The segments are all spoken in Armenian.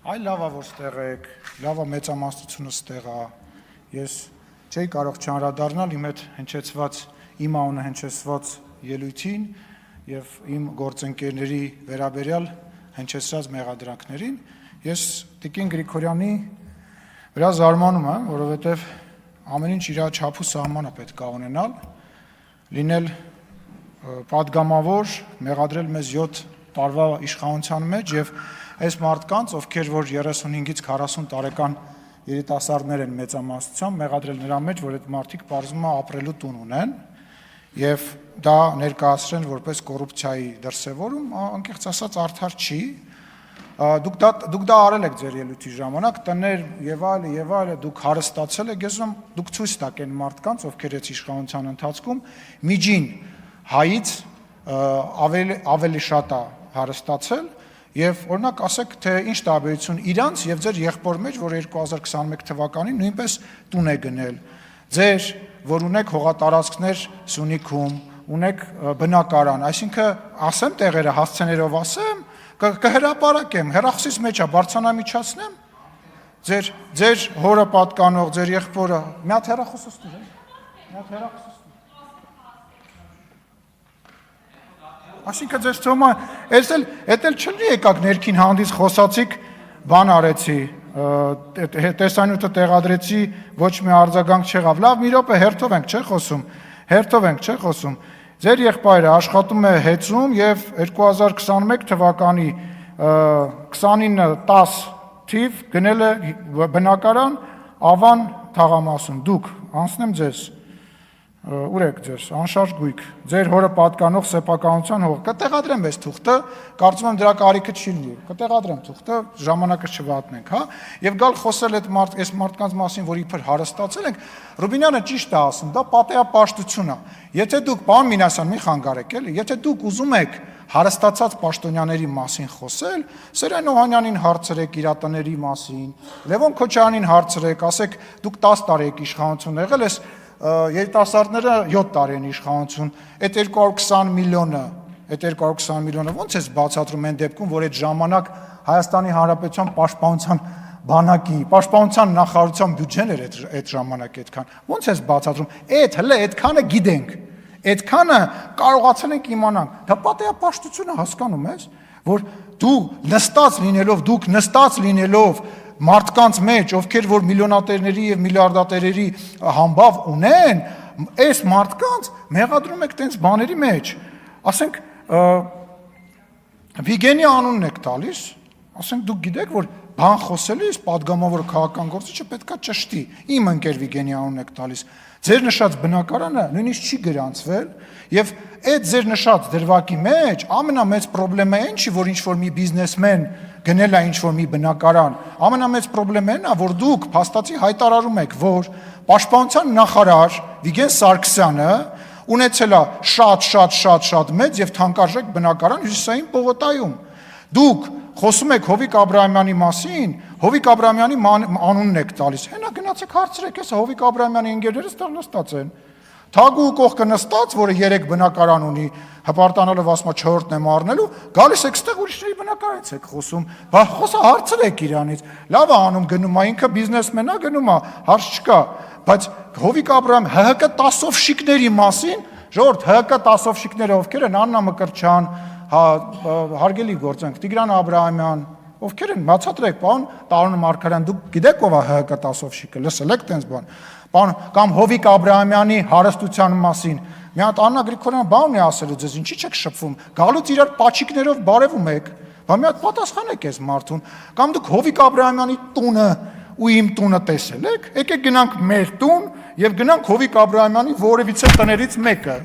Այ լավ է, որ ստեղ եք, լավ է մեծամասնությունը ստեղ է, ես չէի կարող չանդրադառնալ իմ այդ հնչեցված, իմ անունը հնչեցված ելույթին և իմ գործընկերների վերաբերյալ հնչեցրած մեղադրանքներին, ես Տիկին Գրիգորյանի վրա զարմանում եմ, որովհետև ամեն ինչ իր չափ ու սահմանը պետք է ունենալ, լինել պատգամավոր, մեղադրել մեզ 7 տարվա իշխանության մեջ և այս մարդկանց, ովքեր որ 35-ից 40 տարեկան երիտասարդներ են մեծամասնությամբ, մեղադրել նրա մեջ, որ այդ մարդիկ պարզվում է ապրելու տուն ունեն և դա ներկայացրել որպես կոռուպցիայի դրսևորում, անկեղծ ասած արդար չի, դուք դա արել եք ձեր ելույթի ժամանակ, տներ և այլը, դուք հարստացել եք, ես ուզում դուք ցույց տաք այն մարդկանց, ովքեր այս իշխանության ընթացքում միջին հայից ավելի շատ է հարստացել և օրինակ ասեք, թե ինչ տարբերություն իրանց և ձեր եղբոր մեջ, որ 2021 թվականին նույնպես տուն է գնել, ձեր, որ ունեք հողատարածքներ Սյունիքում, ունեք բնակարան, այսինքն ասեմ տեղերը, հասցեներով ասեմ, կհրապարակեմ, հեռախոսից մեջ է, բարձրանամիջացնեմ, ձեր հորը պատկանող, ձեր եղբորը, մի հատ հեռախոսս տուր, մի հատ հեռախոսս տուր, այսինքն ձեզ թվում է, էդ էլ չլի եկաք ներքին հանդից խոսացիք, բան արեցի, տեսանյութը տեղադրեցի, ոչ մի արձագանք չեղավ, լավ մի րոպե հերթով ենք չէ խոսում, ձեր եղբայրը աշխատում է հեծում և 2021 թվականի 29-10 թիվ գնել է բնակարան Ավան թաղամասում, դուք, անցնեմ ձեզ, ուր եք ձեզ, անշարժ գույք, ձեր հորը պատկանող սեփականության հող, կտեղադրեմ այս թուղթը, կարծում եմ դրա կարիքը չի լինի, կտեղադրեմ թուղթը, ժամանակը չվատնենք, հա, և գալ խոսել այս մարդկանց մասին, որ իբր հարստացել ենք, Ռուբինյանը ճիշտ է ասում, դա պատեհապաշտություն է, եթե դուք, պարոն Մինասյան, մի խանգարեք էլի, եթե դուք ուզում եք հարստացած պաշտոնյաների մասին խոսել, Սերեն Օհանյանին հարցրեք իր տների մասին, Լևոն Քոչարյանին հարցրեք, ասեք, դուք 10 տարի եք իշխանություն եղել, այս երիտասարդները 7 տարի են իշխանություն, այդ 220 միլիոնը ոնց ես բացատրում այն դեպքում, որ այդ ժամանակ Հայաստանի Հանրապետության պաշտպանության բանակի, պաշտպանության նախարարության բյուջեն էր այդ ժամանակ այդքան, ոնց ես բացատրում, այդքանը գիտենք, այդքանը կարողացել ենք իմանանք, դա պատեհապաշտությունը հասկանում ես, որ դուք նստած լինելով մարդկանց մեջ, ովքեր որ միլիոնատերների և միլիարդատերերի համբավ ունեն, այս մարդկանց մեղադրում եք տենց բաների մեջ, ասենք, Վիգենի անունն եք տալիս, ասենք դուք գիտեք, որ բան խոսելիս պատգամավոր քաղաքական գործիչը պետք է ճշտի, իմ ընկեր Վիգենի անունն եք տալիս, ձեր նշած բնակարանը նույնիսկ չի գրանցվել և այդ ձեր նշած դրվագի մեջ ամենամեծ պրոբլեմը այն չի, որ ինչ-որ մի բիզնեսմեն գնել է ինչ-որ մի բնակարան, ամենամեծ պրոբլեմն է, որ դուք փաստացի հայտարարում եք, որ պաշտպանության նախարար Վիգեն Սարգսյանը ունեցել է շատ մեծ և թանկարժեք բնակարան Հյուսիսային պողոտայում, դուք խոսում եք Հովիկ Աբրահամյանի մասին, Հովիկ Աբրահամյանի անունն եք տալիս, հենա գնացեք հարցրեք, հեսա Հովիկ Աբրահամյանի ընկերները ստեղ նստած են, Թագուհու կողքը նստած, որը 3 բնակարան ունի, հպարտանալով ասում է 4-ն եմ առնելու, գալիս եք ստեղ ուրիշների բնակարանից եք խոսում, խոսա հարցրեք իրանից, լավ է անում գնում է, ինքը բիզնեսմեն է գնում է, հարց չկա, բայց Հովիկ Աբրահամ ՀՀԿ տասովշիկների մասին, ժողովուրդ ՀՀԿ տասովշիկները ովքեր են, Աննա Մկրտչյան, հարգելի գործընկ, Տիգրան Աբրահամյան, ովքեր են, բացատրեք, պարոն Տարոն Մարգարյան, դուք գիտեք ով է ՀՀԿ տասովշիկը, լսել եք տենց բան, կամ Հովիկ Աբրահամյանի հարստության մասին, մի հատ Աննա Գրիգորյանը բան ունի ասելու ձեզ, ինչի՞ չեք շփվում, գալուց իրար պաչիկներով բարևում եք, բա մի հատ պատասխանեք այս մարդուն, կամ դուք Հովիկ Աբրահամյանի տունը ու իմ տունը տեսել եք, եկեք գնանք մեր տուն և գնանք Հովիկ Աբրահամյանի որևիցե տներից մեկը,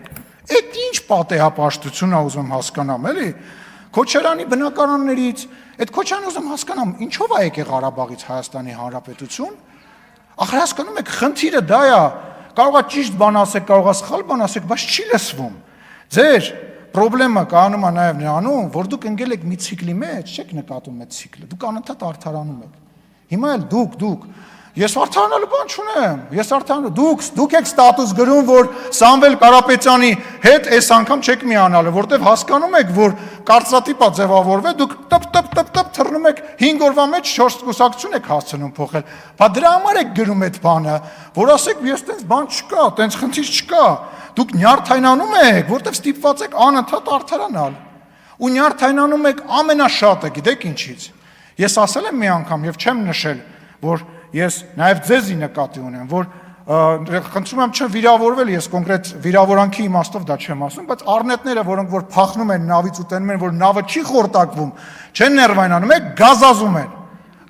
այդ ինչ պատեհապաշտություն է ուզում հասկանամ, էլի, Քոչարյանի բնակարաններից, այդ Քոչարյանը ուզում հասկանամ, ինչով է եկել Ղարաբաղից Հայաստանի Հանրապետություն, ախր հասկանում եք, խնդիրը դա է, կարող է ճիշտ բան ասեք, կարող է սխալ բան ասեք, բայց չի լսվում, ձեր պրոբլեմը կանում է նաև նրանում, որ դուք ընկել եք մի ցիկլի մեջ, չեք նկատում այդ ցիկլը, դուք անընդհատ արդարանում եք, հիմա էլ դուք, Ես արդարանալու բան չունեմ, դուք եք ստատուս գրում, որ Սամվել Կարապետյանի հետ այս անգամ չեք միանալու, որտեվ հասկանում եք, որ կարծրատիպա ձևավորվել, դուք տպ թռնում եք 5 օրվա մեջ 4 կուսակցություն եք հասցնում փոխել։ Բա դրա համար եք գրում այդ բանը, որ ասեք, ես տենց բան չկա, տենց խնդիր չկա։ Դուք նյարդայնանում եք, որտեվ ստիպված եք անընդհատ արդարանալ։ Ու նյարդայնանում եք ամենաշատը, գիտեք ինչից։ Ես ասել եմ մի անգամ եւ չեմ նշել, որ ես նաև ձեզի նկատի ունեմ, որ խնդրում եմ չվիրավորվել, ես կոնկրետ վիրավորանքի իմաստով դա չեմ ասում, բայց առնետները, որոնք որ փախնում են նավից ու տենում են, որ նավը չի խորտակվում, չեն ներվայնանում,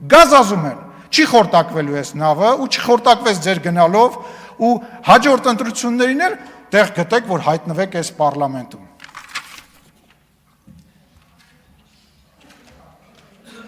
գազազում են, չի խորտակվելու այս նավը ու չխորտակվեց ձեր գնալով ու հաջորդ ընտրություններին էլ տեղ գտեք, որ հայտնվեք այս պարլամենտում։